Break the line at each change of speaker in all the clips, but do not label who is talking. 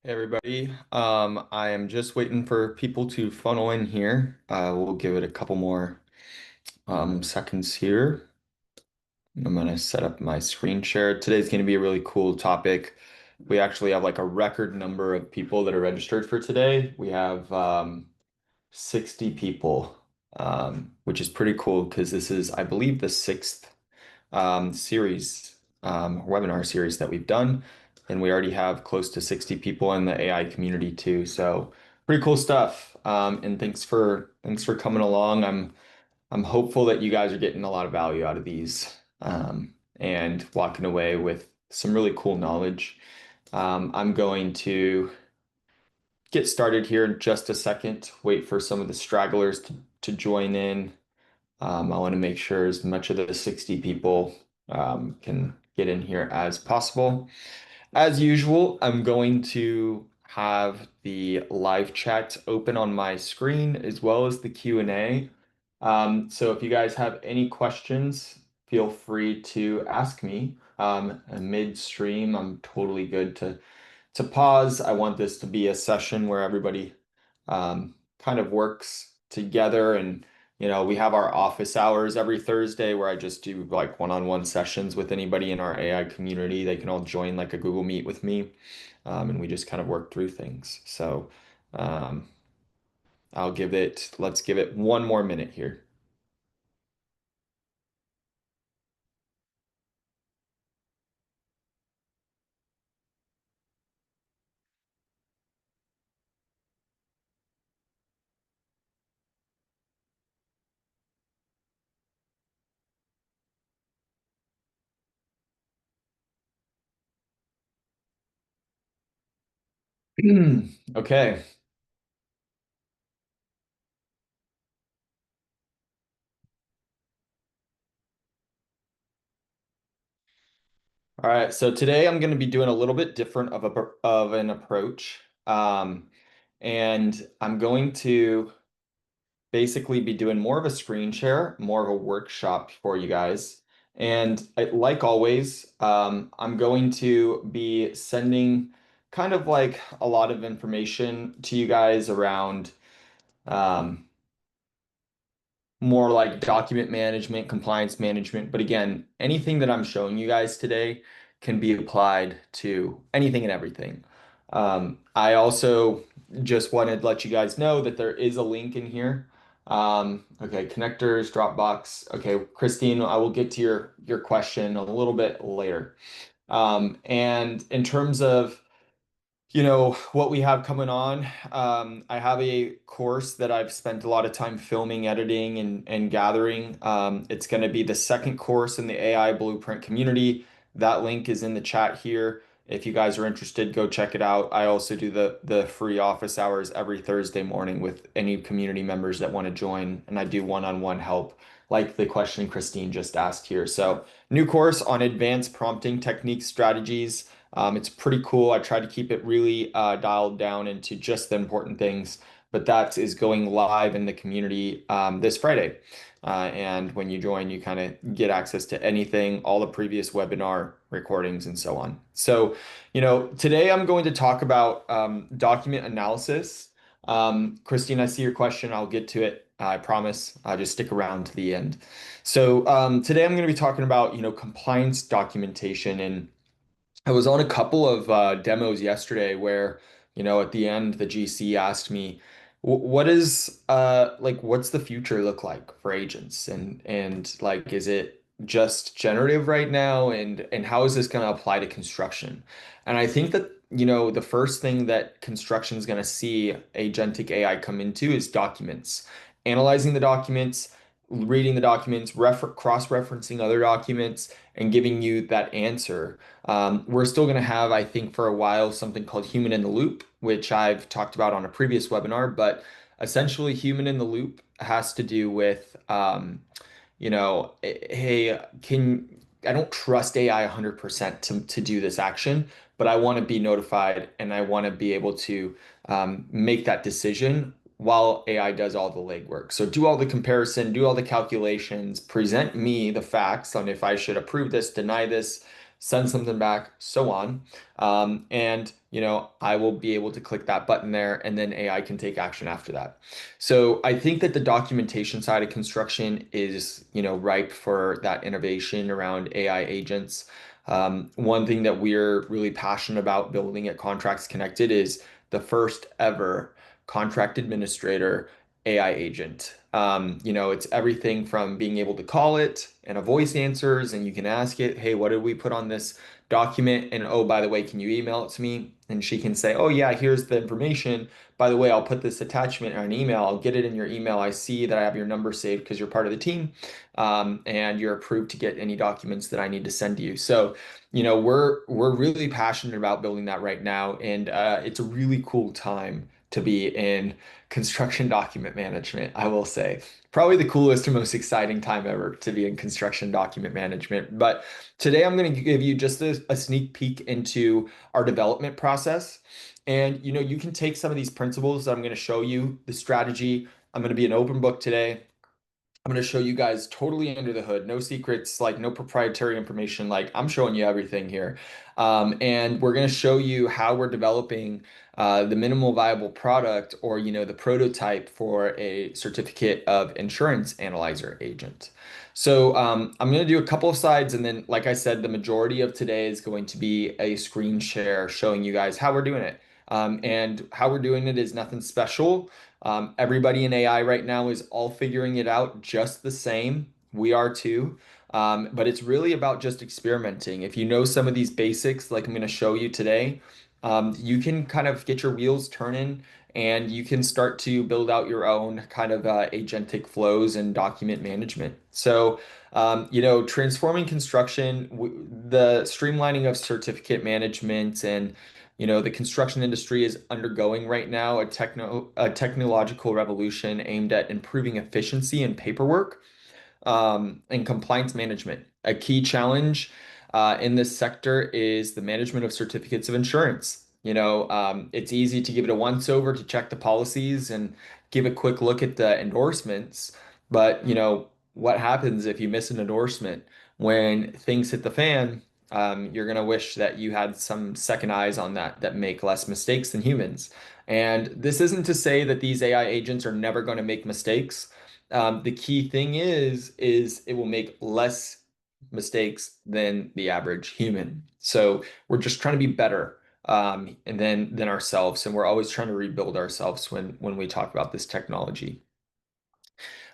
Hey everybody. I am just waiting for people to funnel in here. We'll give it a couple more seconds here. I'm gonna set up my screen share. Today's gonna be a really cool topic. We actually have like a record number of people that are registered for today. We have 60 people, which is pretty cool because this is, I believe, the sixth series, webinar series that we've done. And we already have close to 60 people in the AI community too. So pretty cool stuff. And thanks for coming along. I'm hopeful that you guys are getting a lot of value out of these and walking away with some really cool knowledge. I'm going to get started here in just a second, wait for some of the stragglers to join in. I want to make sure as much of the 60 people can get in here as possible. As usual, I'm going to have the live chat open on my screen as well as the Q&A. So if you guys have any questions, feel free to ask me. Midstream, I'm totally good to pause. I want this to be a session where everybody kind of works together and we have our office hours every Thursday where I just do like one-on-one sessions with anybody in our AI community. They can all join like a Google Meet with me, and we just kind of work through things. So um, let's give it one more minute here. Okay. All right. So today I'm going to be doing a little bit different of an approach. And I'm going to basically be doing more of a screen share, more of a workshop for you guys. And like always, I'm going to be sending kind of like a lot of information to you guys around um, more like document management, compliance management. But again, anything that I'm showing you guys today can be applied to anything and everything. I also just wanted to let you guys know that there is a link in here. Okay, connectors, Dropbox. Okay, Christine, I will get to your question a little bit later. And in terms of what we have coming on. I have a course that I've spent a lot of time filming, editing, and gathering. It's going to be the second course in the AI Blueprint community. That link is in the chat here. If you guys are interested, go check it out. I also do the free office hours every Thursday morning with any community members that want to join, and I do one-on-one help, like the question Christine just asked here. So, new course on advanced prompting techniques, strategies. It's pretty cool. I try to keep it really dialed down into just the important things, but that is going live in the community this Friday. And when you join, you kind of get access to anything, all the previous webinar recordings, and so on. So, today I'm going to talk about document analysis. Christine, I see your question. I'll get to it. I promise. Just stick around to the end. So, today I'm going to be talking about, compliance documentation and I was on a couple of demos yesterday where, at the end, the GC asked me, What is like what's the future look like for agents?" And like is it just generative right now and how is this going to apply to construction? And I think that, the first thing that construction is going to see agentic AI come into is documents. Analyzing the documents, reading the documents, cross-referencing other documents, and giving you that answer. We're still going to have, I think, for a while, something called human in the loop, which I've talked about on a previous webinar. But essentially, human in the loop has to do with, hey, I don't trust AI 100% to do this action, but I want to be notified and I want to be able to make that decision while AI does all the legwork. So do all the comparison, do all the calculations, present me the facts on if I should approve this, deny this, send something back, so on. And I will be able to click that button there and then AI can take action after that. So I think that the documentation side of construction is, ripe for that innovation around AI agents. One thing that we're really passionate about building at Contracts Connected is the first ever contract administrator AI agent. It's everything from being able to call it and a voice answers, and you can ask it, hey, what did we put on this document? And oh, by the way, can you email it to me? And she can say, oh, yeah, here's the information. By the way, I'll put this attachment on an email. I'll get it in your email. I see that I have your number saved because you're part of the team, and you're approved to get any documents that I need to send to you. So, we're really passionate about building that right now, and it's a really cool time to be in construction document management, I will say. Probably the coolest and most exciting time ever to be in construction document management. But today I'm going to give you just a sneak peek into our development process. And you can take some of these principles that I'm going to show you, the strategy. I'm going to be an open book today. I'm going to show you guys totally under the hood, no secrets, like no proprietary information. Like I'm showing you everything here. And we're going to show you how we're developing the minimal viable product or, the prototype for a certificate of insurance analyzer agent. So I'm going to do a couple of slides. And then, like I said, the majority of today is going to be a screen share showing you guys how we're doing it. And how we're doing it is nothing special. Everybody in AI right now is all figuring it out just the same. We are too. But it's really about just experimenting. If you know some of these basics, like I'm going to show you today, you can kind of get your wheels turning and you can start to build out your own kind of agentic flows and document management. So, transforming construction, the streamlining of certificate management and the construction industry is undergoing right now a technological revolution aimed at improving efficiency and paperwork and compliance management. A key challenge in this sector is the management of certificates of insurance. It's easy to give it a once over to check the policies and give a quick look at the endorsements, but what happens if you miss an endorsement? When things hit the fan, you're gonna wish that you had some second eyes on that make less mistakes than humans. And this isn't to say that these AI agents are never going to make mistakes. The key thing is it will make less mistakes than the average human. So we're just trying to be better and than ourselves, and we're always trying to rebuild ourselves when we talk about this technology.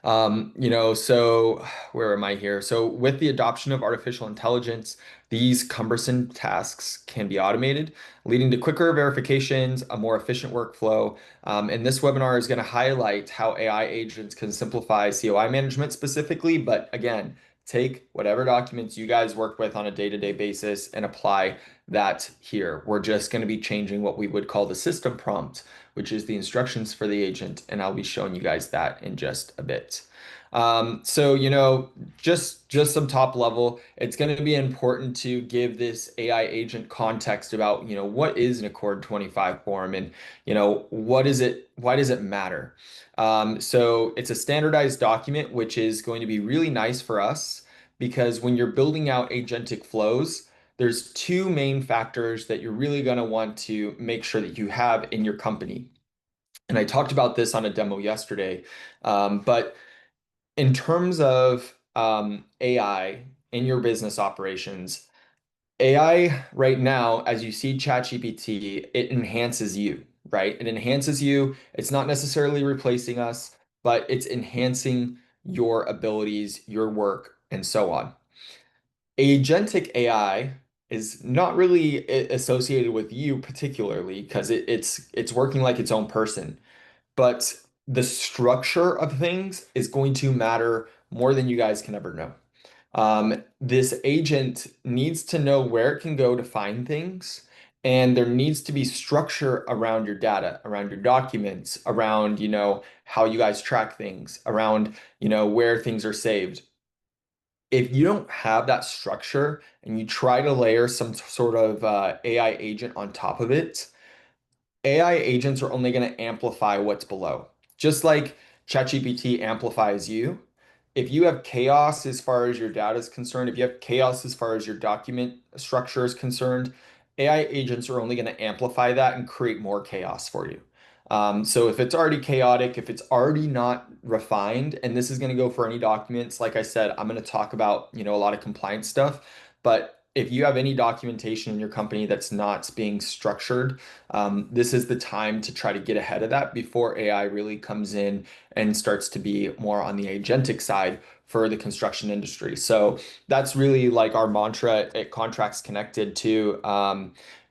So where am I here? So with the adoption of artificial intelligence, these cumbersome tasks can be automated, leading to quicker verifications, a more efficient workflow. And this webinar is going to highlight how AI agents can simplify COI management specifically, but again, take whatever documents you guys work with on a day-to-day basis and apply that here. We're just going to be changing what we would call the system prompt, which is the instructions for the agent, and I'll be showing you guys that in just a bit. So, just some top level, it's going to be important to give this AI agent context about, what is an Accord 25 form and, what is it, why does it matter? So it's a standardized document, which is going to be really nice for us because when you're building out agentic flows, there's two main factors that you're really going to want to make sure that you have in your company. And I talked about this on a demo yesterday, but in terms of AI in your business operations, AI right now, as you see ChatGPT, it enhances you, right? It enhances you. It's not necessarily replacing us, but it's enhancing your abilities, your work, and so on. Agentic AI is not really associated with you particularly because it's working like its own person, but the structure of things is going to matter more than you guys can ever know. This agent needs to know where it can go to find things, and there needs to be structure around your data, around your documents, around, how you guys track things, around, where things are saved. If you don't have that structure and you try to layer some sort of AI agent on top of it, AI agents are only going to amplify what's below. Just like ChatGPT amplifies you, if you have chaos as far as your data is concerned, if you have chaos as far as your document structure is concerned, AI agents are only going to amplify that and create more chaos for you. So if it's already chaotic, if it's already not refined, and this is going to go for any documents, like I said, I'm going to talk about, a lot of compliance stuff, but if you have any documentation in your company that's not being structured, this is the time to try to get ahead of that before AI really comes in and starts to be more on the agentic side for the construction industry. So that's really like our mantra at Contracts Connected to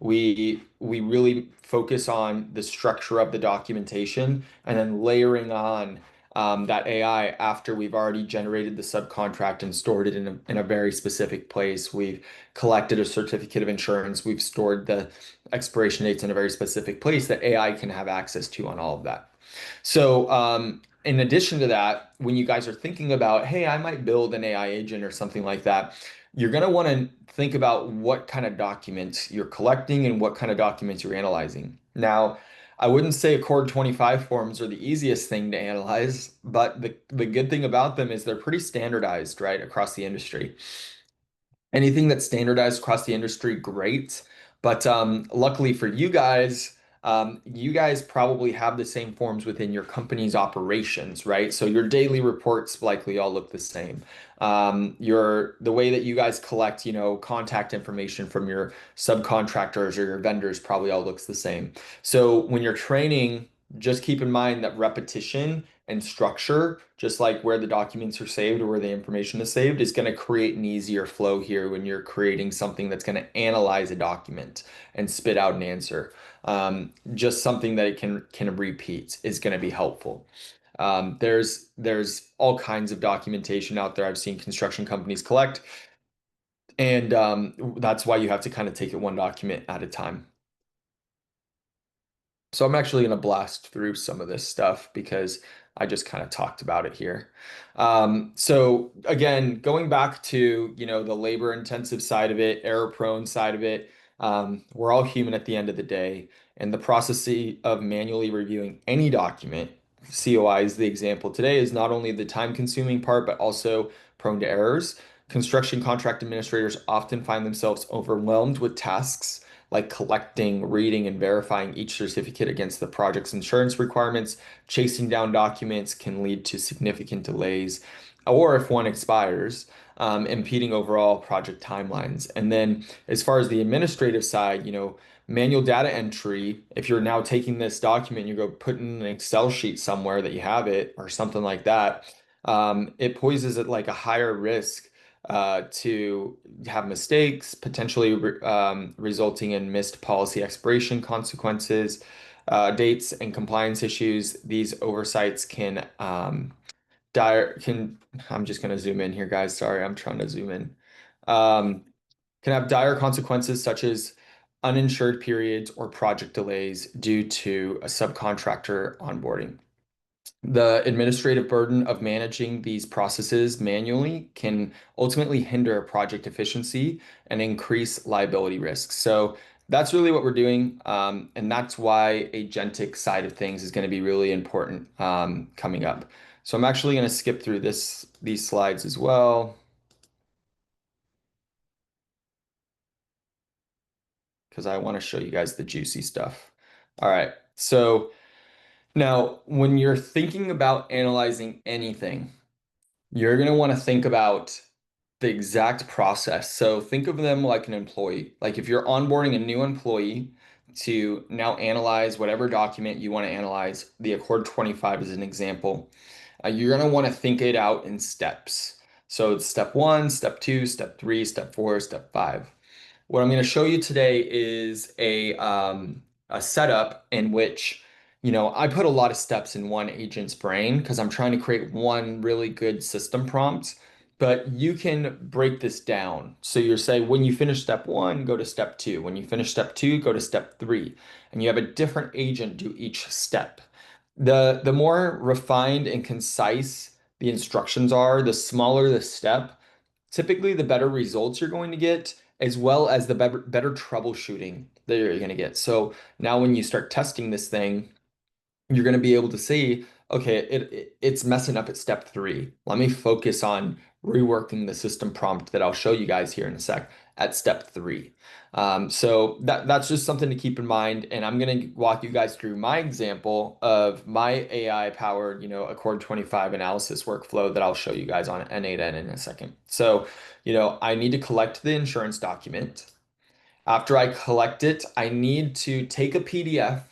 we really focus on the structure of the documentation and then layering on that AI after we've already generated the subcontract and stored it in a very specific place. We've collected a certificate of insurance. We've stored the expiration dates in a very specific place that AI can have access to on all of that. So, in addition to that, when you guys are thinking about, hey, I might build an AI agent or something like that, you're going to want to think about what kind of documents you're collecting and what kind of documents you're analyzing. Now, I wouldn't say Accord 25 forms are the easiest thing to analyze, but the good thing about them is they're pretty standardized, right, across the industry. Anything that's standardized across the industry, great. But luckily for you guys probably have the same forms within your company's operations, right? So your daily reports likely all look the same. The way that you guys collect, contact information from your subcontractors or your vendors probably all looks the same. So when you're training, just keep in mind that repetition and structure, just like where the documents are saved or where the information is saved, is going to create an easier flow here when you're creating something that's going to analyze a document and spit out an answer. Just something that it can repeat is going to be helpful. There's all kinds of documentation out there I've seen construction companies collect, and that's why you have to kind of take it one document at a time. So I'm actually going to blast through some of this stuff because I just kind of talked about it here. So again, going back to, the labor intensive side of it, error prone side of it, we're all human at the end of the day. And the process of manually reviewing any document, COI is the example today, is not only the time consuming part, but also prone to errors. Construction contract administrators often find themselves overwhelmed with tasks like collecting, reading, and verifying each certificate against the project's insurance requirements. Chasing down documents can lead to significant delays, or if one expires, impeding overall project timelines. And then, as far as the administrative side, manual data entry, if you're now taking this document, you go put in an Excel sheet somewhere that you have it or something like that, it poses at like a higher risk to have mistakes, potentially resulting in missed policy expiration consequences, dates, and compliance issues. These oversights dire can I'm just going to zoom in here, guys. Sorry, I'm trying to zoom in. Um, can have dire consequences such as uninsured periods or project delays due to a subcontractor onboarding. The administrative burden of managing these processes manually can ultimately hinder project efficiency and increase liability risks. So that's really what we're doing. And that's why agentic side of things is going to be really important coming up. So I'm actually going to skip through these slides as well because I want to show you guys the juicy stuff. All right. So now when you're thinking about analyzing anything, you're going to want to think about the exact process. So think of them like an employee. Like if you're onboarding a new employee to now analyze whatever document you want to analyze, the Accord 25 is an example. You're going to want to think it out in steps. So it's step one, step two, step three, step four, step five. What I'm going to show you today is a setup in which, I put a lot of steps in one agent's brain because I'm trying to create one really good system prompt, but you can break this down. So you're saying when you finish step one, go to step two. When you finish step two, go to step three. And you have a different agent do each step. The more refined and concise the instructions are, the smaller the step, typically the better results you're going to get, as well as the better troubleshooting that you're going to get. So now when you start testing this thing, you're going to be able to see, okay, it's messing up at step three. Let me focus on reworking the system prompt that I'll show you guys here in a sec. at step three. So that's just something to keep in mind. And I'm going to walk you guys through my example of my AI powered, Accord 25 analysis workflow that I'll show you guys on N8N in a second. So, I need to collect the insurance document. After I collect it, I need to take a PDF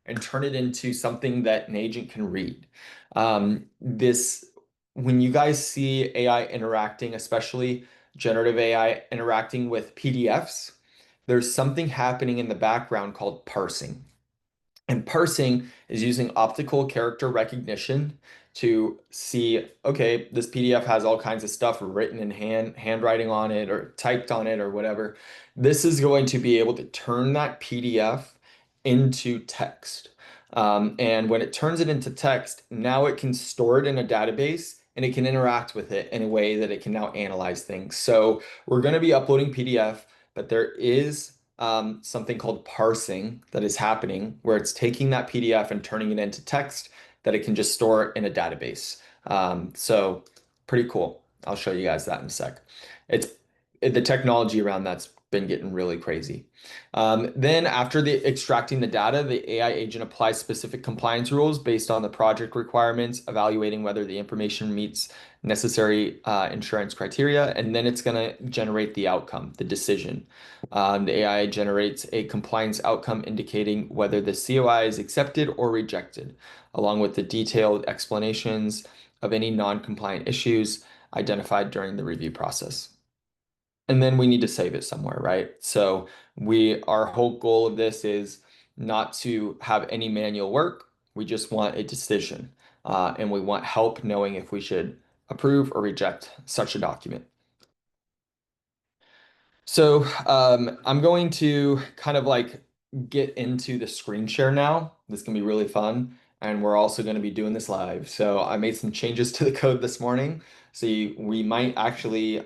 and turn it into something that an agent can read. This, when you guys see AI interacting, especially generative AI interacting with PDFs, there's something happening in the background called parsing. And parsing is using optical character recognition to see, okay, this PDF has all kinds of stuff written in handwriting on it or typed on it or whatever. This is going to be able to turn that PDF into text. And when it turns it into text, now it can store it in a database and it can interact with it in a way that it can now analyze things. So we're going to be uploading PDF, but there is something called parsing that is happening where it's taking that PDF and turning it into text that it can just store in a database. So pretty cool. I'll show you guys that in a sec. It's the technology around that's been getting really crazy. Then after the extracting the data, the AI agent applies specific compliance rules based on the project requirements, evaluating whether the information meets necessary insurance criteria, and then it's going to generate the outcome, the decision. The AI generates a compliance outcome indicating whether the COI is accepted or rejected, along with the detailed explanations of any non-compliant issues identified during the review process. And then we need to save it somewhere, right? So our whole goal of this is not to have any manual work. We just want a decision, and we want help knowing if we should approve or reject such a document. So I'm going to kind of like get into the screen share now. This is gonna be really fun. And we're also going to be doing this live. So I made some changes to the code this morning. So we might actually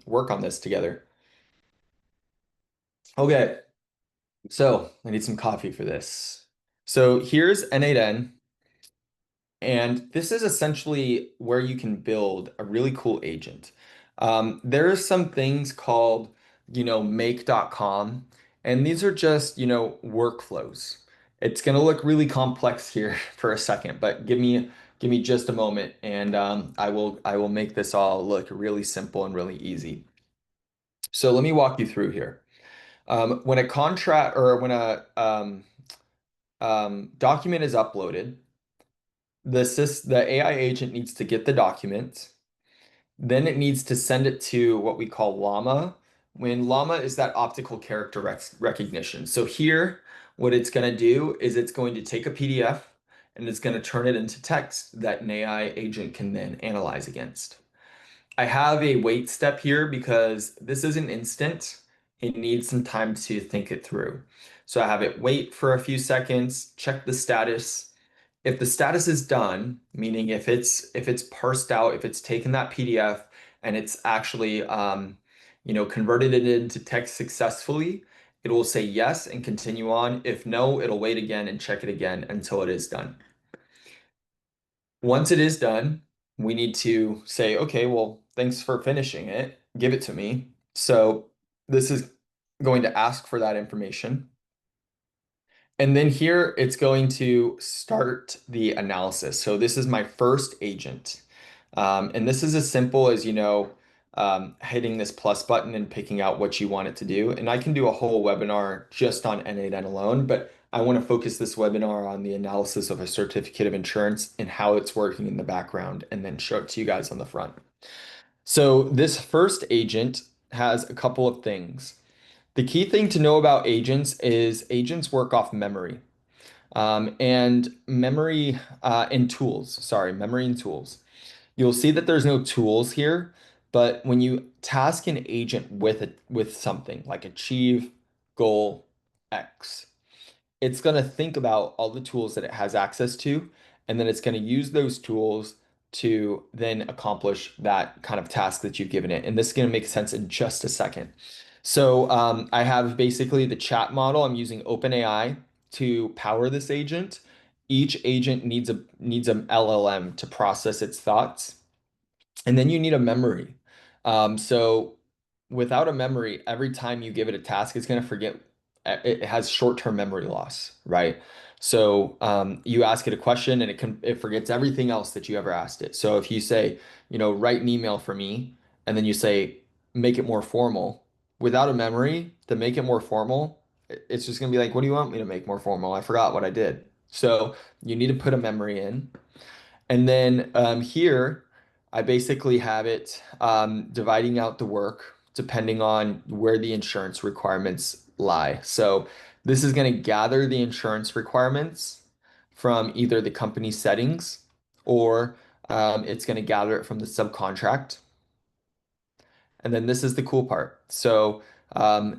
work on this together. Okay, so I need some coffee for this. So here's N8N. And this is essentially where you can build a really cool agent. There are some things called, make.com, and these are just, workflows. It's going to look really complex here for a second, but give me just a moment, and I will make this all look really simple and really easy. So let me walk you through here. When a contract or when a document is uploaded, the AI agent needs to get the document. Then it needs to send it to what we call llama. When llama is that optical character recognition. So here, what it's going to do is it's going to take a PDF and it's going to turn it into text that an AI agent can then analyze against. I have a wait step here because this isn't instant. It needs some time to think it through. So I have it wait for a few seconds, check the status. If the status is done, meaning if it's parsed out, if it's taken that PDF and it's actually converted it into text successfully, it will say yes and continue on. If no, it'll wait again and check it again until it is done. Once it is done, we need to say, okay, well, thanks for finishing it. Give it to me. So this is going to ask for that information. And then here it's going to start the analysis. So this is my first agent. And this is as simple as, hitting this plus button and picking out what you want it to do. And I can do a whole webinar just on N8N alone, but I want to focus this webinar on the analysis of a certificate of insurance and how it's working in the background, and then show it to you guys on the front. So this first agent has a couple of things. The key thing to know about agents is agents work off memory. And memory and tools. Sorry, memory and tools. You'll see that there's no tools here, but when you task an agent with something like achieve goal X, it's going to think about all the tools that it has access to, and then it's going to use those tools to then accomplish that kind of task that you've given it. And this is going to make sense in just a second. So I have basically the chat model. I'm using OpenAI to power this agent. Each agent needs an LLM to process its thoughts. And then you need a memory. So without a memory, every time you give it a task, it's going to forget. It has short-term memory loss, right? So you ask it a question and it forgets everything else that you ever asked it. So if you say, write an email for me, and then you say, make it more formal, without a memory to make it more formal, it's just going to be like, what do you want me to make more formal? I forgot what I did. So you need to put a memory in. And then here, I basically have it dividing out the work depending on where the insurance requirements lie. So this is going to gather the insurance requirements from either the company settings or it's going to gather it from the subcontract. And then this is the cool part. So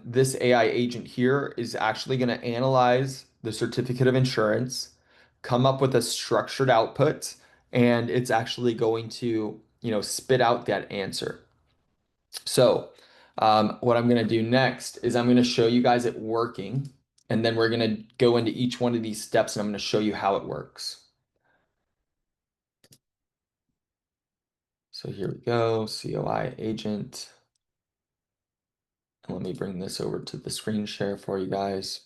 this AI agent here is actually going to analyze the certificate of insurance, come up with a structured output, and it's actually going to, spit out that answer. So what I'm going to do next is I'm going to show you guys it working, and then we're going to go into each one of these steps, and I'm going to show you how it works. So here we go, COI agent. And let me bring this over to the screen share for you guys.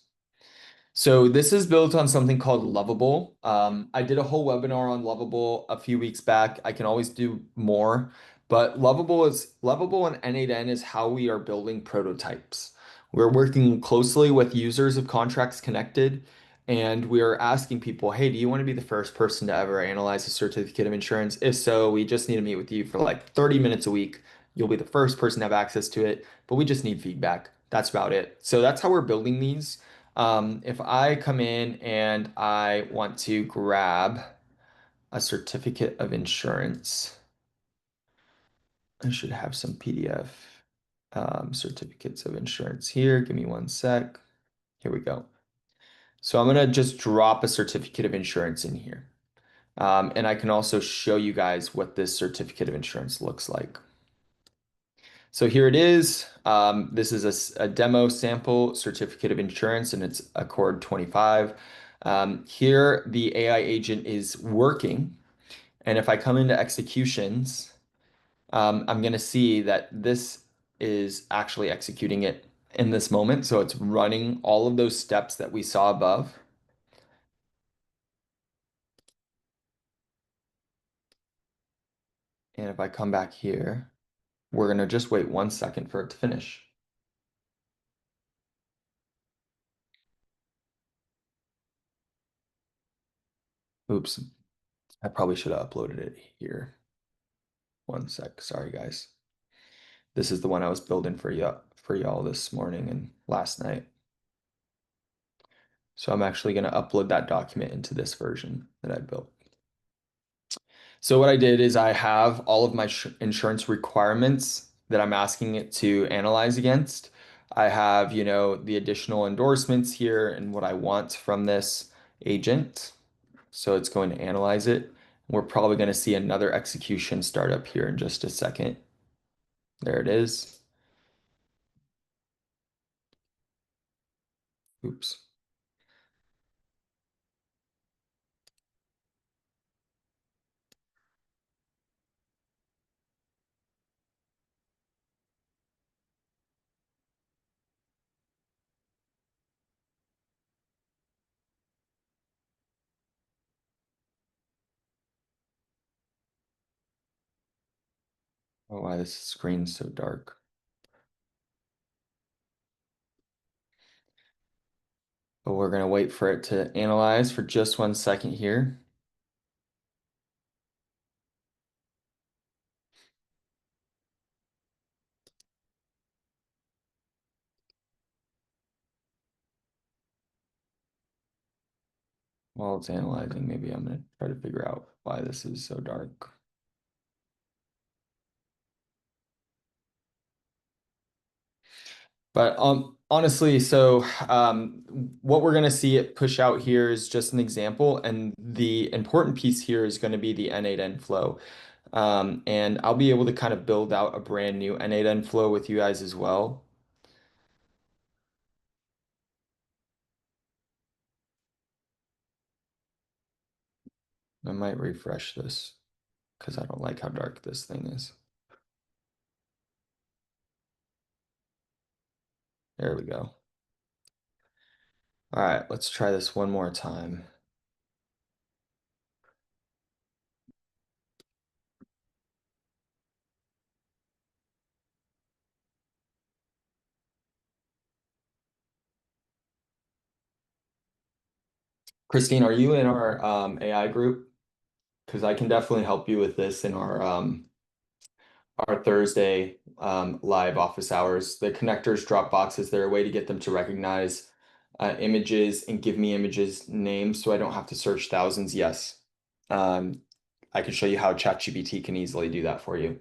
So this is built on something called Lovable. I did a whole webinar on Lovable a few weeks back. I can always do more, but Lovable and N8N is how we are building prototypes. We're working closely with users of Contracts Connected, and we are asking people, hey, do you want to be the first person to ever analyze a certificate of insurance? If so, we just need to meet with you for like 30 minutes a week. You'll be the first person to have access to it, but we just need feedback. That's about it. So that's how we're building these. If I come in and I want to grab a certificate of insurance, I should have some PDF certificates of insurance here. Give me one sec. Here we go. So I'm going to just drop a certificate of insurance in here. And I can also show you guys what this certificate of insurance looks like. So here it is. This is a demo sample certificate of insurance, and it's Accord 25. Here, the AI agent is working. And if I come into executions, I'm going to see that this is actually executing it in this moment. So it's running all of those steps that we saw above. And if I come back here, we're going to just wait 1 second for it to finish. Oops, I probably should have uploaded it here. 1 sec. Sorry, guys. This is the one I was building for y'all this morning and last night. So I'm actually going to upload that document into this version that I built. So what I did is I have all of my insurance requirements that I'm asking it to analyze against. I have, the additional endorsements here and what I want from this agent. So it's going to analyze it. We're probably going to see another execution start up here in just a second. There it is. Oops. Oh, why this screen's so dark. But we're going to wait for it to analyze for just 1 second here. While it's analyzing, maybe I'm going to try to figure out why this is so dark. But honestly, so what we're going to see it push out here is just an example. And the important piece here is going to be the N8N flow. And I'll be able to kind of build out a brand new N8N flow with you guys as well. I might refresh this because I don't like how dark this thing is. There we go. All right, let's try this one more time. Christine, are you in our AI group? Because I can definitely help you with this in our Thursday live office hours. The connectors drop boxes. They're a way to get them to recognize images and give me images names so I don't have to search thousands. Yes. Um, I can show you how ChatGPT can easily do that for you.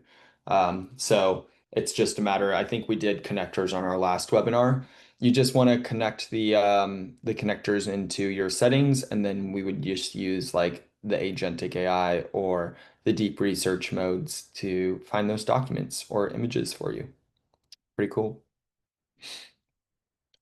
So it's just a matter, I think we did connectors on our last webinar. You just want to connect the connectors into your settings, and then we would just use like the agentic AI or the deep research modes to find those documents or images for you. Pretty cool.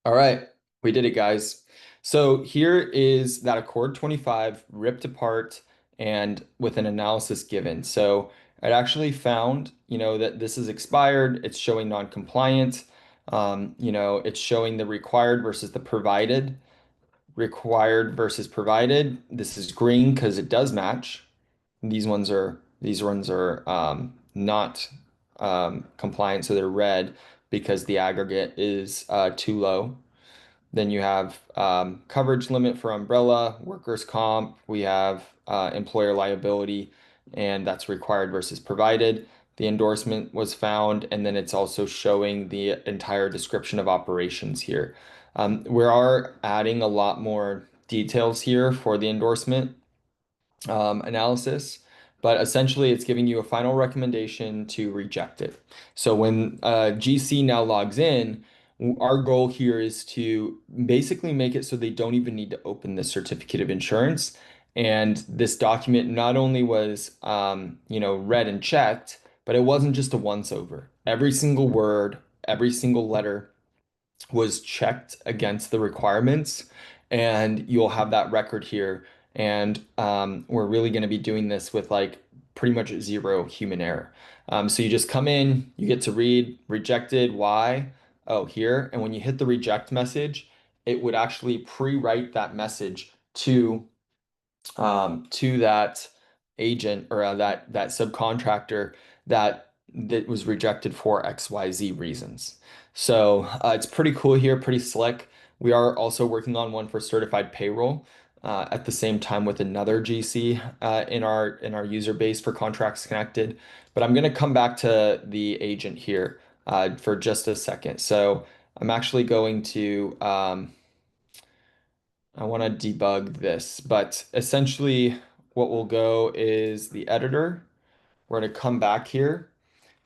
All right, we did it, guys. So here is that Accord 25 ripped apart and with an analysis given. So it actually found, that this is expired. It's showing non-compliant. It's showing the required versus the provided. Required versus provided. This is green because it does match. These ones are not compliant, so they're red because the aggregate is too low. Then you have coverage limit for umbrella, workers' comp. We have employer liability, and that's required versus provided. The endorsement was found, and then it's also showing the entire description of operations here. We are adding a lot more details here for the endorsement analysis, but essentially it's giving you a final recommendation to reject it. So when GC now logs in, our goal here is to basically make it so they don't even need to open the certificate of insurance. And this document not only was, read and checked, but it wasn't just a once over. Every single word, every single letter was checked against the requirements, and you'll have that record here. And we're really going to be doing this with like pretty much zero human error. So you just come in, you get to read rejected, why? Oh, here. And when you hit the reject message, it would actually pre-write that message to that agent or that subcontractor that was rejected for XYZ reasons. So it's pretty cool here, pretty slick. We are also working on one for certified payroll at the same time with another GC in our user base for contracts connected. But I'm going to come back to the agent here for just a second. So I'm actually going to I want to debug this, but essentially what will go is the editor. We're going to come back here,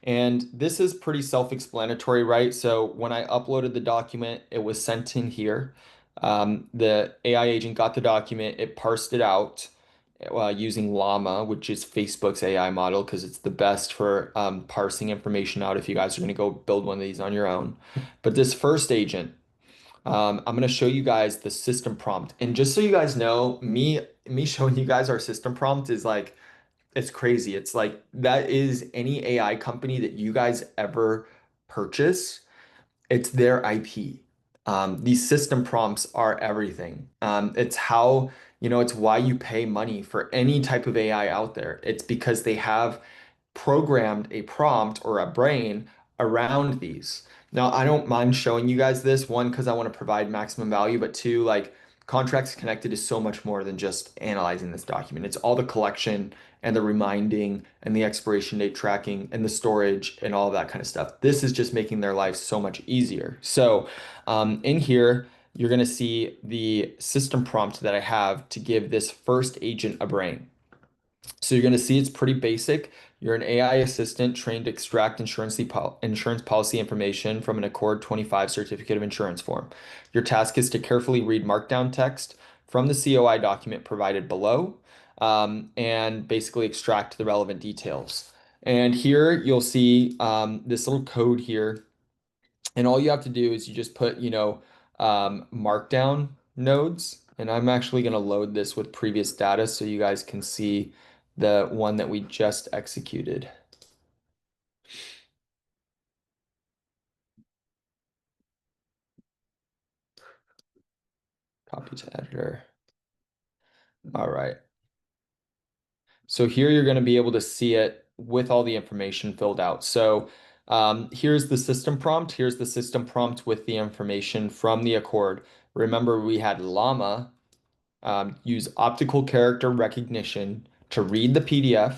and this is pretty self-explanatory, right? So when I uploaded the document, it was sent in here. The AI agent got the document, it parsed it out using Llama, which is Facebook's AI model, because it's the best for parsing information out if you guys are going to go build one of these on your own. But this first agent, I'm going to show you guys the system prompt. And just so you guys know, me showing you guys our system prompt is like, it's crazy. It's like that is any AI company that you guys ever purchase, it's their IP. These system prompts are everything. It's why you pay money for any type of AI out there. It's because they have programmed a prompt or a brain around these. Now, I don't mind showing you guys this, one, because I want to provide maximum value, but two, like Contracts Connected is so much more than just analyzing this document. It's all the collection and the reminding and the expiration date tracking and the storage and all of that kind of stuff. This is just making their life so much easier. So in here, you're going to see the system prompt that I have to give this first agent a brain. So you're going to see it's pretty basic. You're an AI assistant trained to extract insurance policy information from an Accord 25 certificate of insurance form. Your task is to carefully read markdown text from the COI document provided below, and basically extract the relevant details. And here you'll see this little code here, and all you have to do is you just put, markdown nodes. And I'm actually going to load this with previous data so you guys can see the one that we just executed. Copy to editor. All right. So here you're going to be able to see it with all the information filled out. So here's the system prompt. Here's the system prompt with the information from the Accord. Remember, we had Llama use optical character recognition to read the PDF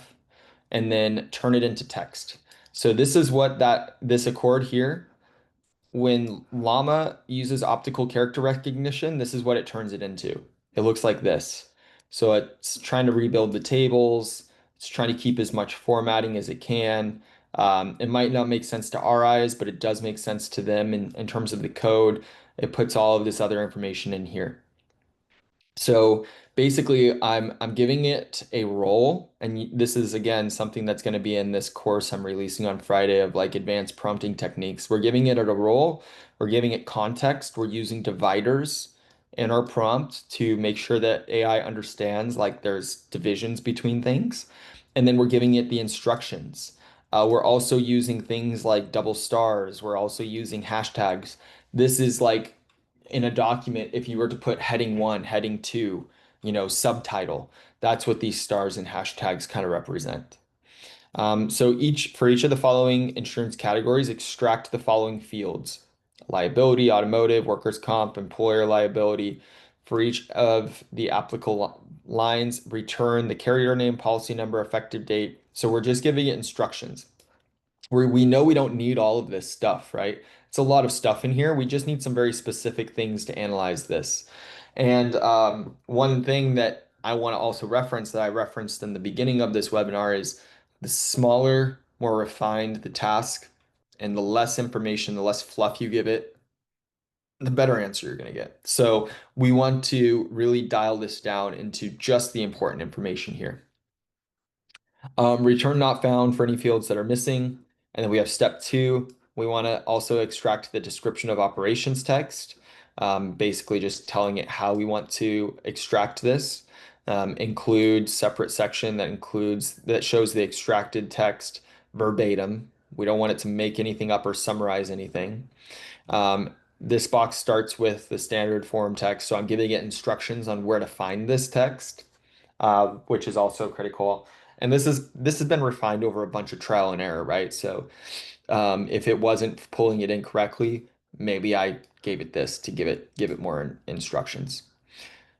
and then turn it into text. So this is what this Accord here, when Llama uses optical character recognition, this is what it turns it into. It looks like this. So it's trying to rebuild the tables. It's trying to keep as much formatting as it can. It might not make sense to our eyes, but it does make sense to them in terms of the code. It puts all of this other information in here. So basically, I'm giving it a role, and this is again something that's going to be in this course I'm releasing on Friday of like advanced prompting techniques. We're giving it a role, we're giving it context, we're using dividers in our prompt to make sure that AI understands like there's divisions between things, and then we're giving it the instructions. We're also using things like double stars. We're also using hashtags. This is like in a document, if you were to put heading one, heading two, subtitle, that's what these stars and hashtags kind of represent. So for each of the following insurance categories, extract the following fields: liability, automotive, workers' comp, employer liability. For each of the applicable lines, return the carrier name, policy number, effective date. So we're just giving it instructions. We know we don't need all of this stuff, right? It's a lot of stuff in here. We just need some very specific things to analyze this. And one thing that I want to also reference that I referenced in the beginning of this webinar is the smaller, more refined the task, and the less information, the less fluff you give it, the better answer you're going to get. So we want to really dial this down into just the important information here. Return not found for any fields that are missing. And then we have step two. We want to also extract the description of operations text, basically just telling it how we want to extract this. Include separate section that shows the extracted text verbatim. We don't want it to make anything up or summarize anything. This box starts with the standard form text, so I'm giving it instructions on where to find this text, which is also critical. And this has been refined over a bunch of trial and error, right? So if it wasn't pulling it in correctly, maybe I gave it this to give it more instructions.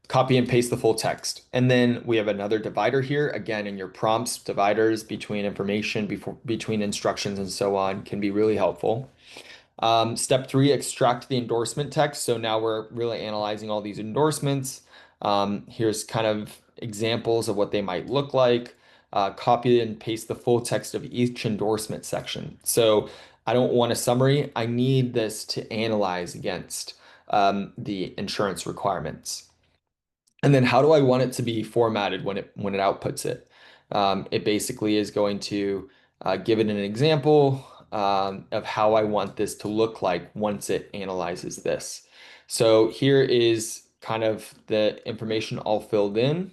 Copy and paste the full text. And then we have another divider here. Again, in your prompts, dividers between information, between instructions and so on can be really helpful. Step three, extract the endorsement text. So now we're really analyzing all these endorsements. Here's kind of examples of what they might look like. Copy and paste the full text of each endorsement section. So I don't want a summary. I need this to analyze against the insurance requirements. And then how do I want it to be formatted when it outputs it? It basically is going to give it an example of how I want this to look like once it analyzes this. So here is kind of the information all filled in.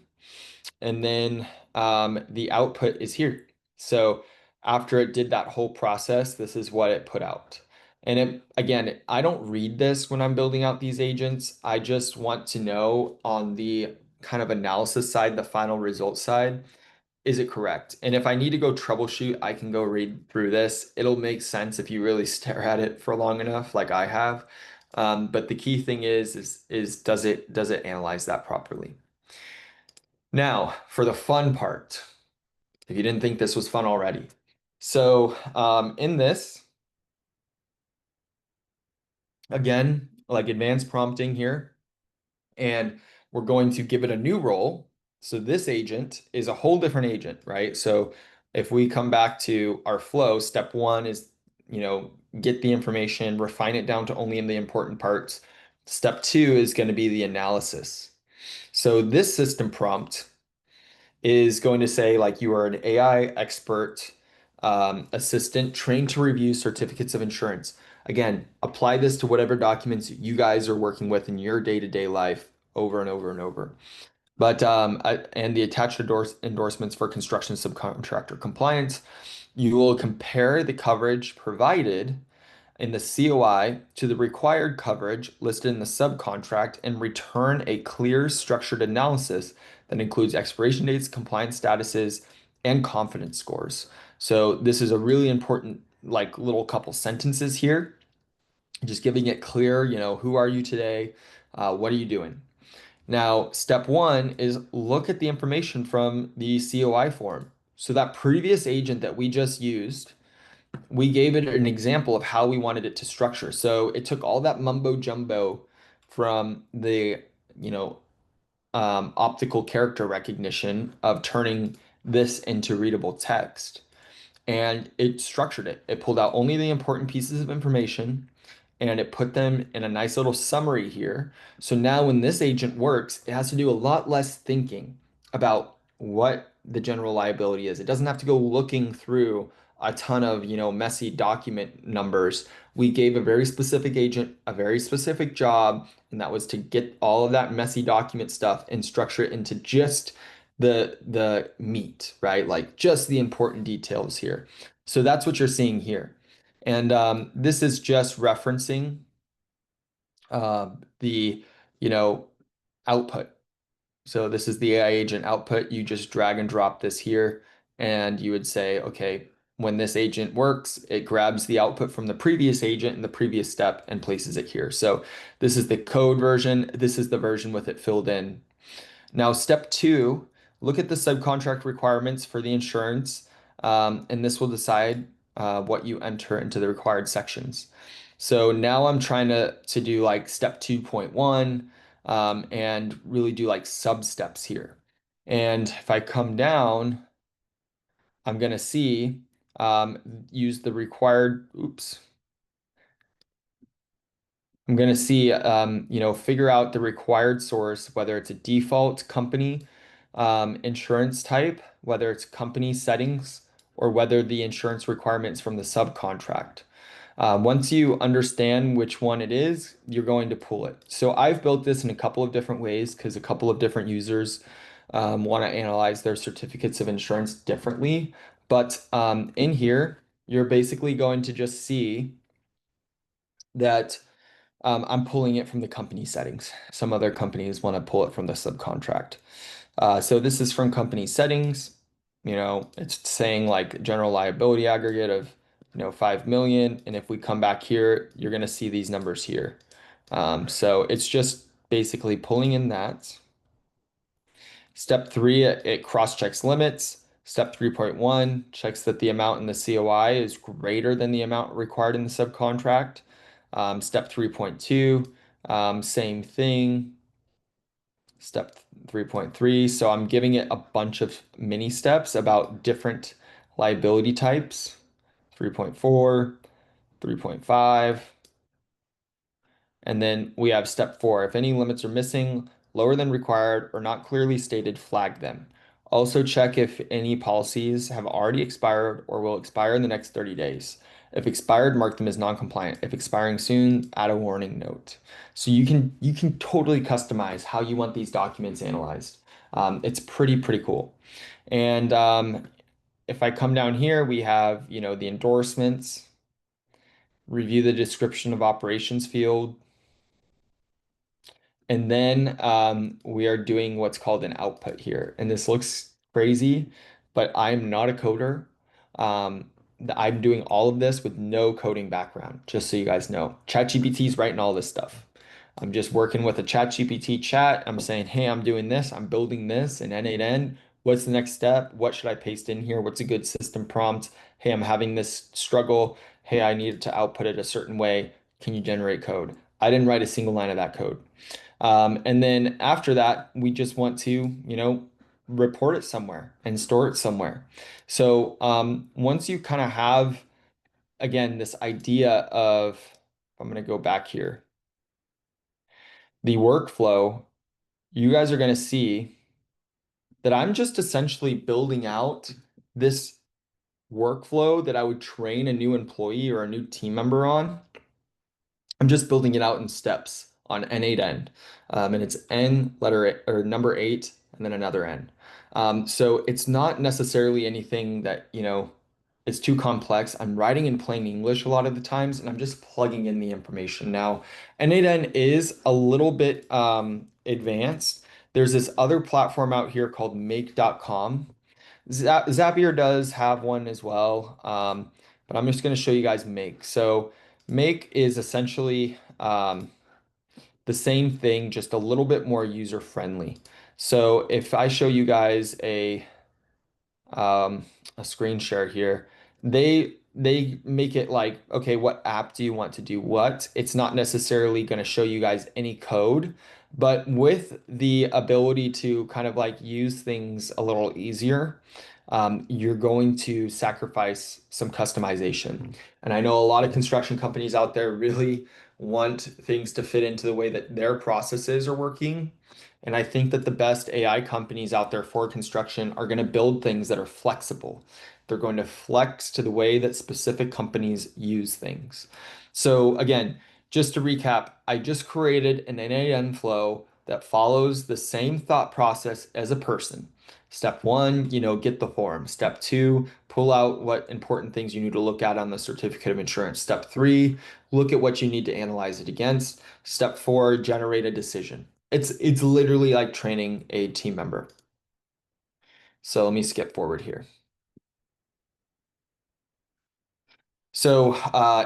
And then the output is here. So after it did that whole process, this is what it put out. And again, I don't read this when I'm building out these agents. I just want to know on the kind of analysis side, the final result side, is it correct? And if I need to go troubleshoot, I can go read through this. It'll make sense if you really stare at it for long enough, like I have. But the key thing is does it analyze that properly? Now, for the fun part, if you didn't think this was fun already. So in this, again, like advanced prompting here, and we're going to give it a new role. So this agent is a whole different agent, right? So if we come back to our flow, step one is, get the information, refine it down to only in the important parts. Step two is going to be the analysis. So this system prompt is going to say like you are an AI expert assistant trained to review certificates of insurance. Again, apply this to whatever documents you guys are working with in your day-to-day life over and over and over. But and the attached endorsements for construction subcontractor compliance, you will compare the coverage provided in the COI to the required coverage listed in the subcontract and return a clear, structured analysis that includes expiration dates, compliance statuses, and confidence scores. So this is a really important, like little couple sentences here, just giving it clear, who are you today? What are you doing? Now, step one is look at the information from the COI form. So that previous agent that we just used, we gave it an example of how we wanted it to structure. So it took all that mumbo jumbo from the, you know, optical character recognition of turning this into readable text, and it structured it. It pulled out only the important pieces of information and it put them in a nice little summary here. So now when this agent works, it has to do a lot less thinking about what the general liability is. It doesn't have to go looking through a ton of, messy document numbers. We gave a very specific agent a very specific job, and that was to get all of that messy document stuff and structure it into just the meat, right? Like just the important details here. So that's what you're seeing here. And this is just referencing the, you know, output. So this is the AI agent output. You just drag and drop this here, and you would say, okay, when this agent works, it grabs the output from the previous agent in the previous step and places it here. So this is the code version. This is the version with it filled in. Now, step two, look at the subcontract requirements for the insurance, and this will decide what you enter into the required sections. So now I'm trying to do like step 2.1 and really do like sub steps here. And if I come down, I'm going to see use the required, oops. I'm going to see, figure out the required source, whether it's a default company insurance type, whether it's company settings, or whether the insurance requirements from the subcontract. Once you understand which one it is, you're going to pull it. So I've built this in a couple of different ways because a couple of different users want to analyze their certificates of insurance differently. But in here, you're basically going to just see that I'm pulling it from the company settings. Some other companies want to pull it from the subcontract. So this is from company settings. It's saying like general liability aggregate of, 5 million. And if we come back here, you're going to see these numbers here. So it's just basically pulling in that. Step three, it cross-checks limits. Step 3.1 checks that the amount in the COI is greater than the amount required in the subcontract. Step 3.2, same thing. Step 3.3. So I'm giving it a bunch of mini steps about different liability types. 3.4, 3.5. And then we have step four. If any limits are missing, lower than required, or not clearly stated, flag them. Also check if any policies have already expired or will expire in the next 30 days. If expired, mark them as non-compliant. If expiring soon, add a warning note. So you can totally customize how you want these documents analyzed. It's pretty cool. And if I come down here, we have, the endorsements, review the description of operations field. And then we are doing what's called an output here. And this looks crazy, but I'm not a coder. I'm doing all of this with no coding background, just so you guys know. ChatGPT is writing all this stuff. I'm just working with a ChatGPT chat. I'm saying, hey, I'm doing this. I'm building this in N8N. What's the next step? What should I paste in here? What's a good system prompt? Hey, I'm having this struggle. Hey, I need to output it a certain way. Can you generate code? I didn't write a single line of that code. And then after that, we just want to, report it somewhere and store it somewhere. So once you kind of have, again, this idea of, I'm going to go back here, the workflow, you guys are going to see that I'm just essentially building out this workflow that I would train a new employee or a new team member on. I'm just building it out in steps on N8N. And it's N letter or number 8 and then another N. So it's not necessarily anything that, It's too complex. I'm writing in plain English a lot of the times, and I'm just plugging in the information. Now, N8N is a little bit advanced. There's this other platform out here called make.com. Zapier does have one as well, but I'm just going to show you guys Make. So Make is essentially the same thing, just a little bit more user friendly. So if I show you guys um, a screen share here. They make it like, okay, what app do you want to do what? It's not necessarily going to show you guys any code, but with the ability to kind of like use things a little easier, you're going to sacrifice some customization. And I know a lot of construction companies out there really want things to fit into the way that their processes are working. And I think that the best AI companies out there for construction are going to build things that are flexible. They're going to flex to the way that specific companies use things. So again, just to recap, I just created an NAN flow that follows the same thought process as a person. Step one, get the form. Step two, pull out what important things you need to look at on the certificate of insurance. Step three, look at what you need to analyze it against. Step four, generate a decision. It's literally like training a team member. So let me skip forward here. So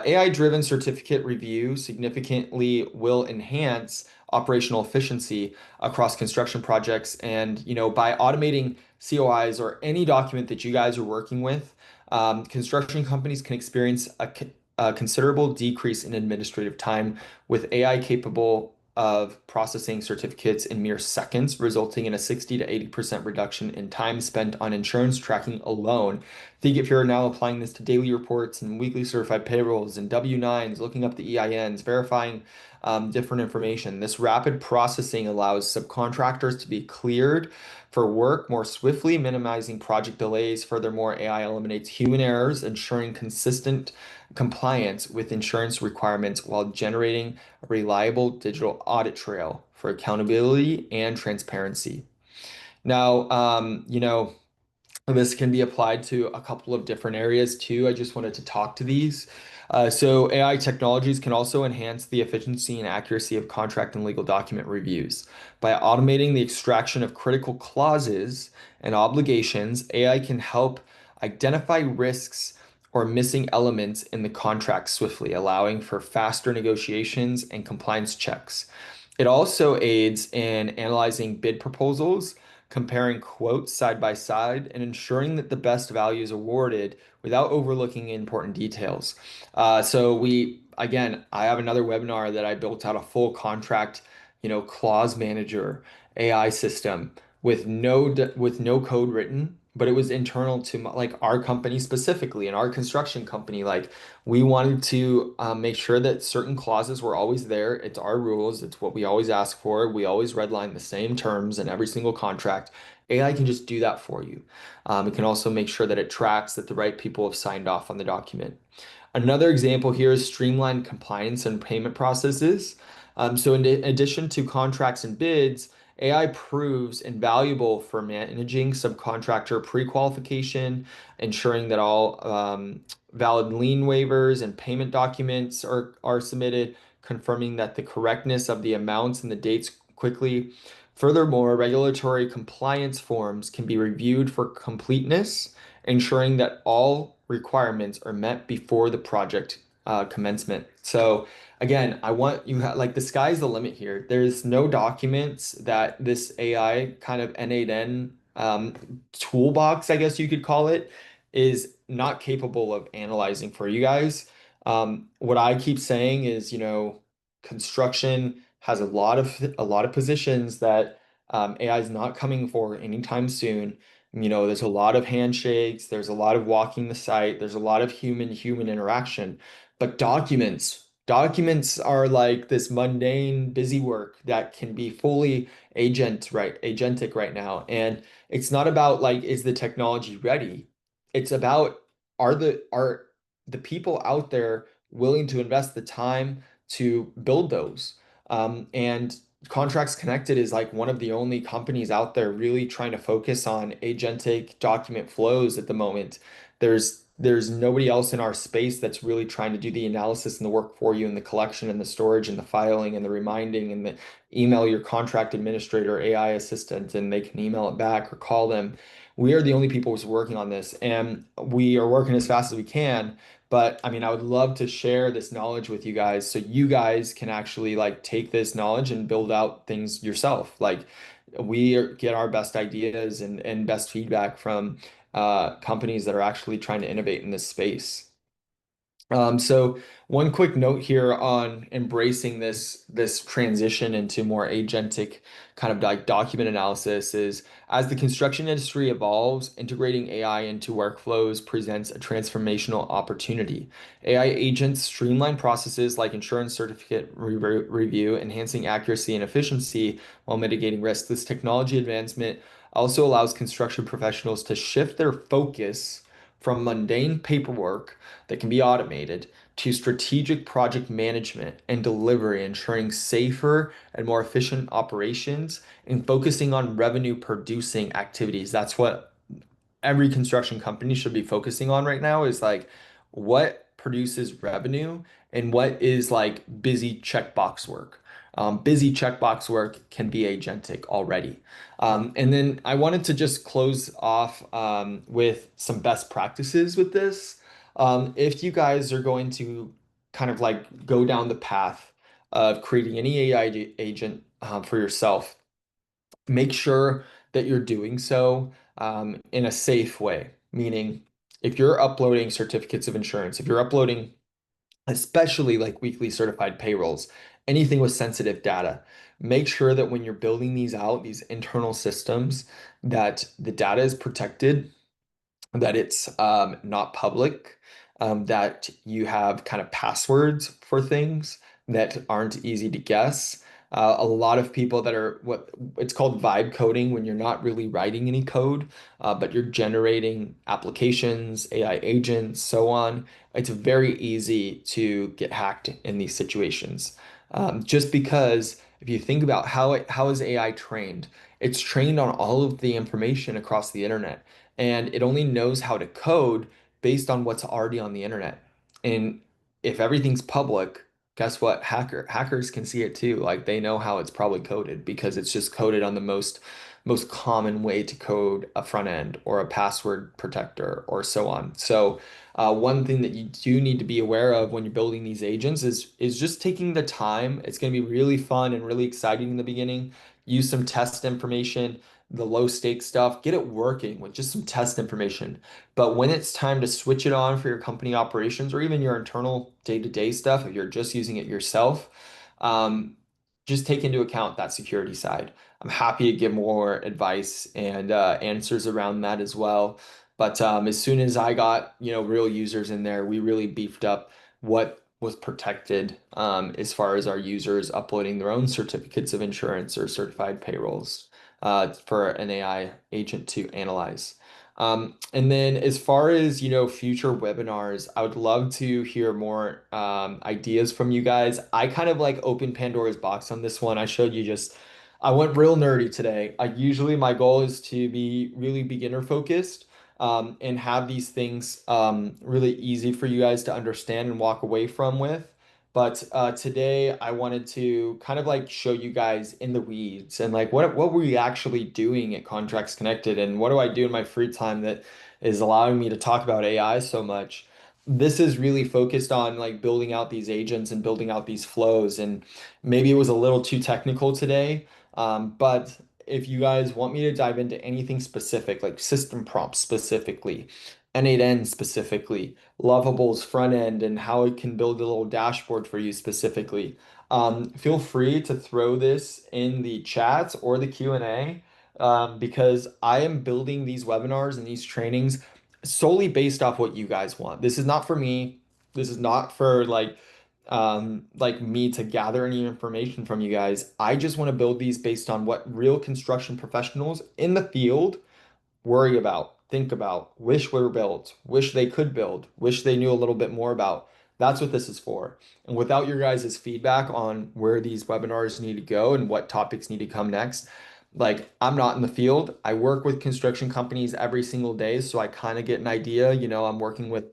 AI-driven certificate review significantly will enhance operational efficiency across construction projects. And by automating COIs or any document that you guys are working with, construction companies can experience a considerable decrease in administrative time with AI capable of processing certificates in mere seconds, resulting in a 60 to 80% reduction in time spent on insurance tracking alone. Think if you're now applying this to daily reports and weekly certified payrolls and W-9s, looking up the EINs, verifying different information. This rapid processing allows subcontractors to be cleared for work more swiftly, minimizing project delays. Furthermore, AI eliminates human errors, ensuring consistent compliance with insurance requirements while generating a reliable digital audit trail for accountability and transparency. Now, this can be applied to a couple of different areas too. I just wanted to talk to these. So AI technologies can also enhance the efficiency and accuracy of contract and legal document reviews. By automating the extraction of critical clauses and obligations, AI can help identify risks or missing elements in the contract swiftly, allowing for faster negotiations and compliance checks. It also aids in analyzing bid proposals, comparing quotes side by side, and ensuring that the best value is awarded without overlooking important details. Again, I have another webinar that I built out a full contract, clause manager AI system with no code written, but it was internal to like our company specifically, and our construction company. Like we wanted to make sure that certain clauses were always there. It's our rules. It's what we always ask for. We always redline the same terms in every single contract. AI can just do that for you. It can also make sure that it tracks that the right people have signed off on the document. Another example here is streamlined compliance and payment processes. So in addition to contracts and bids, AI proves invaluable for managing subcontractor pre-qualification, ensuring that all valid lien waivers and payment documents are submitted, confirming that the correctness of the amounts and the dates quickly. Furthermore, regulatory compliance forms can be reviewed for completeness, ensuring that all requirements are met before the project commencement. So again, I want you like the sky's the limit here. There's no documents that this AI kind of N8N toolbox, I guess you could call it, is not capable of analyzing for you guys. What I keep saying is, construction has a lot of positions that AI is not coming for anytime soon. There's a lot of handshakes, there's a lot of walking the site, there's a lot of human interaction, but documents are like this mundane, busy work that can be fully agentic right now. And it's not about like, is the technology ready? It's about are the people out there willing to invest the time to build those? And Contracts Connected is like one of the only companies out there really trying to focus on agentic document flows at the moment. There's There's nobody else in our space that's really trying to do the analysis and the work for you and the collection and the storage and the filing and the reminding and the email your contract administrator, AI assistant, and they can email it back or call them. We are the only people who's working on this, and we are working as fast as we can. But I mean, I would love to share this knowledge with you guys so you guys can actually like take this knowledge and build out things yourself. Like get our best ideas and best feedback from companies that are actually trying to innovate in this space. So one quick note here on embracing this transition into more agentic kind of like document analysis is as the construction industry evolves, integrating AI into workflows presents a transformational opportunity. AI agents streamline processes like insurance certificate review, enhancing accuracy and efficiency while mitigating risk. This technology advancement also allows construction professionals to shift their focus from mundane paperwork that can be automated to strategic project management and delivery, ensuring safer and more efficient operations and focusing on revenue producing activities. That's what every construction company should be focusing on right now is like what produces revenue and what is like busy checkbox work. Busy checkbox work can be agentic already. And then I wanted to just close off with some best practices with this. If you guys are going to kind of like go down the path of creating any AI agent for yourself, make sure that you're doing so in a safe way. Meaning, if you're uploading certificates of insurance, if you're uploading, especially like weekly certified payrolls, anything with sensitive data, make sure that when you're building these out, these internal systems, that the data is protected, that it's not public, that you have kind of passwords for things that aren't easy to guess. A lot of people that are what it's called vibe coding when you're not really writing any code, but you're generating applications, AI agents, so on. It's very easy to get hacked in these situations. Just because if you think about how is AI trained, it's trained on all of the information across the internet and it only knows how to code based on what's already on the internet. And if everything's public, guess what? Hackers can see it too. Like they know how it's probably coded because it's just coded on the most common way to code a front end or a password protector or so on. So one thing that you do need to be aware of when you're building these agents is just taking the time. It's going to be really fun and really exciting in the beginning. Use some test information, the low stakes stuff, get it working with just some test information. But when it's time to switch it on for your company operations or even your internal day-to-day stuff, if you're just using it yourself, um, just take into account that security side. I'm happy to give more advice and answers around that as well. But as soon as I got, real users in there, we really beefed up what was protected as far as our users uploading their own certificates of insurance or certified payrolls for an AI agent to analyze. And then as far as, future webinars, I would love to hear more ideas from you guys. I kind of like opened Pandora's box on this one. I went real nerdy today. Usually my goal is to be really beginner focused and have these things really easy for you guys to understand and walk away from with. But today I wanted to kind of like show you guys in the weeds and like what were we actually doing at Contracts Connected and what do I do in my free time that is allowing me to talk about AI so much. This is really focused on like building out these agents and building out these flows and maybe it was a little too technical today. But if you guys want me to dive into anything specific, like system prompts specifically, N8N specifically, Lovable's front end and how it can build a little dashboard for you specifically. Feel free to throw this in the chat or the Q&A because I am building these webinars and these trainings solely based off what you guys want. This is not for me. This is not for like me to gather any information from you guys. I just want to build these based on what real construction professionals in the field worry about, think about, wish were built, wish they could build, wish they knew a little bit more about. That's what this is for. And without your guys' feedback on where these webinars need to go and what topics need to come next, like I'm not in the field. I work with construction companies every single day, so I kind of get an idea. I'm working with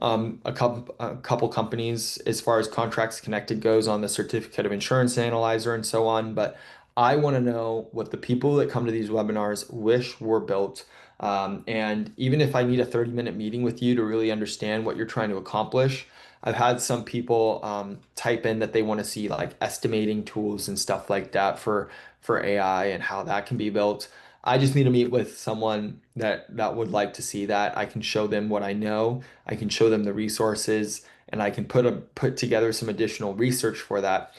a couple companies as far as contracts connected goes on the certificate of insurance analyzer and so on. But I want to know what the people that come to these webinars wish were built. And even if I need a 30-minute meeting with you to really understand what you're trying to accomplish, I've had some people type in that they want to see like estimating tools and stuff like that for AI and how that can be built. I just need to meet with someone that would like to see that. I can show them what I know. I can show them the resources, and I can put together some additional research for that.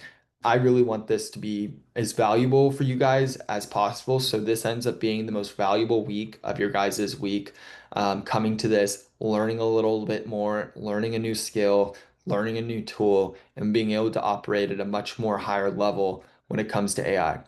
I really want this to be as valuable for you guys as possible. So this ends up being the most valuable week of your guys' week. Coming to this, learning a little bit more, learning a new skill, learning a new tool, and being able to operate at a much more higher level when it comes to AI.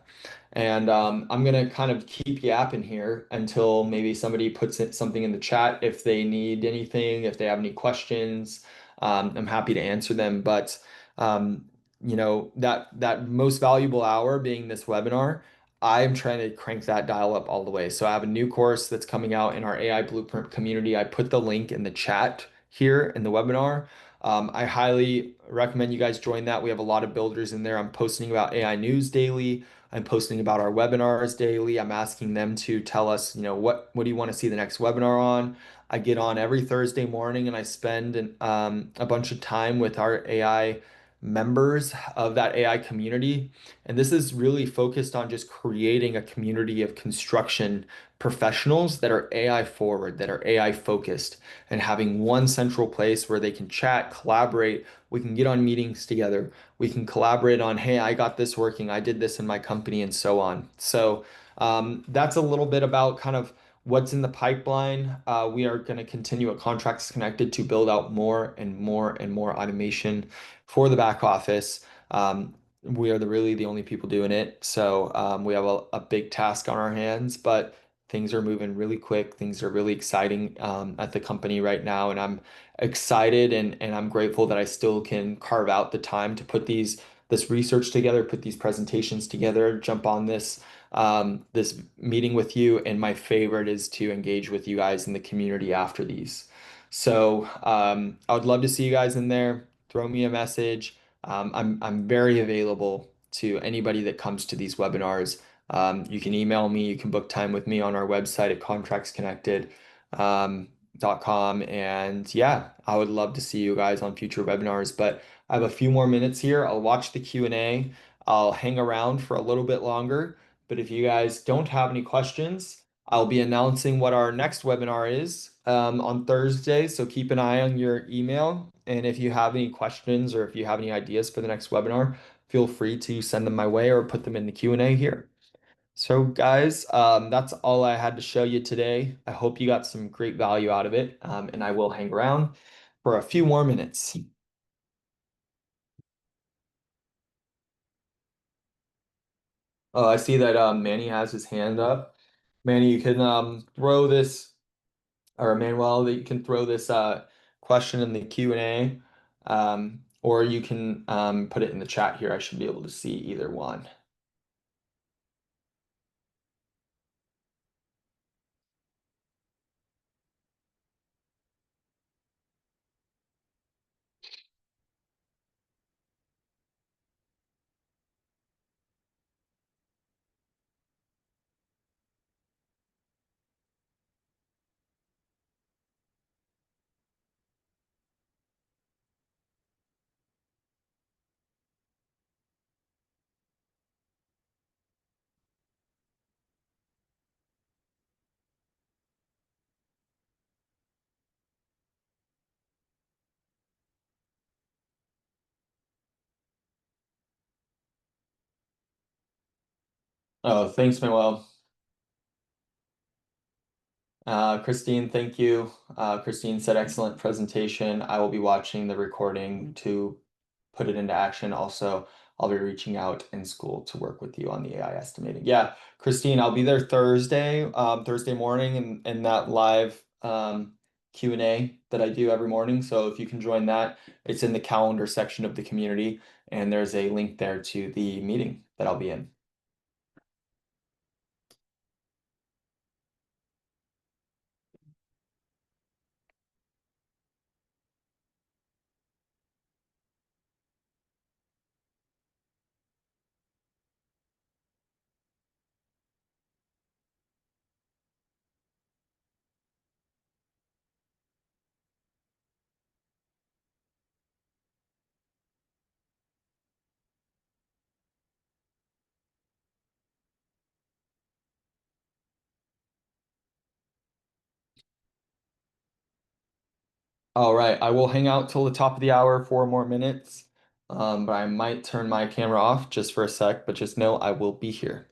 And I'm gonna kind of keep yapping here until maybe somebody something in the chat if they need anything, if they have any questions. I'm happy to answer them. But um, that most valuable hour being this webinar, I'm trying to crank that dial up all the way. So I have a new course that's coming out in our AI Blueprint community. I put the link in the chat here in the webinar. I highly recommend you guys join that. We have a lot of builders in there. I'm posting about AI news daily. I'm posting about our webinars daily. I'm asking them to tell us, what do you want to see the next webinar on? I get on every Thursday morning and I spend a bunch of time with our AI members of that AI community. And this is really focused on just creating a community of construction professionals that are AI forward, that are AI focused, and having one central place where they can chat, collaborate. We can get on meetings together. We can collaborate on, hey, I got this working, I did this in my company, and so on. So that's a little bit about kind of what's in the pipeline. We are going to continue at Contracts Connected to build out more and more and more automation for the back office. We are really the only people doing it. So we have a big task on our hands, but things are moving really quick. Things are really exciting at the company right now. And I'm excited and I'm grateful that I still can carve out the time to put this research together, put these presentations together, jump on this meeting with you. And my favorite is to engage with you guys in the community after these. So I would love to see you guys in there. Throw me a message. I'm very available to anybody that comes to these webinars. You can email me, you can book time with me on our website at contractsconnected.com. And yeah, I would love to see you guys on future webinars. But I have a few more minutes here. I'll watch the Q&A. I'll hang around for a little bit longer. But if you guys don't have any questions, I'll be announcing what our next webinar is on Thursday. So keep an eye on your email. And if you have any questions or if you have any ideas for the next webinar, feel free to send them my way or put them in the Q&A here. So guys, that's all I had to show you today. I hope you got some great value out of it, and I will hang around for a few more minutes. Oh, I see that Manny has his hand up. Manny, you can throw this, or Manuel, that you can throw this question in the Q&A, or you can put it in the chat here. I should be able to see either one. Oh, thanks, Manuel. Christine, thank you. Christine said, excellent presentation. I will be watching the recording to put it into action. Also, I'll be reaching out in school to work with you on the AI estimating. Yeah, Christine, I'll be there Thursday morning in that live Q&A that I do every morning. So if you can join that, it's in the calendar section of the community, and there's a link there to the meeting that I'll be in. All right, I will hang out till the top of the hour, 4 more minutes. But I might turn my camera off just for a sec, but just know I will be here.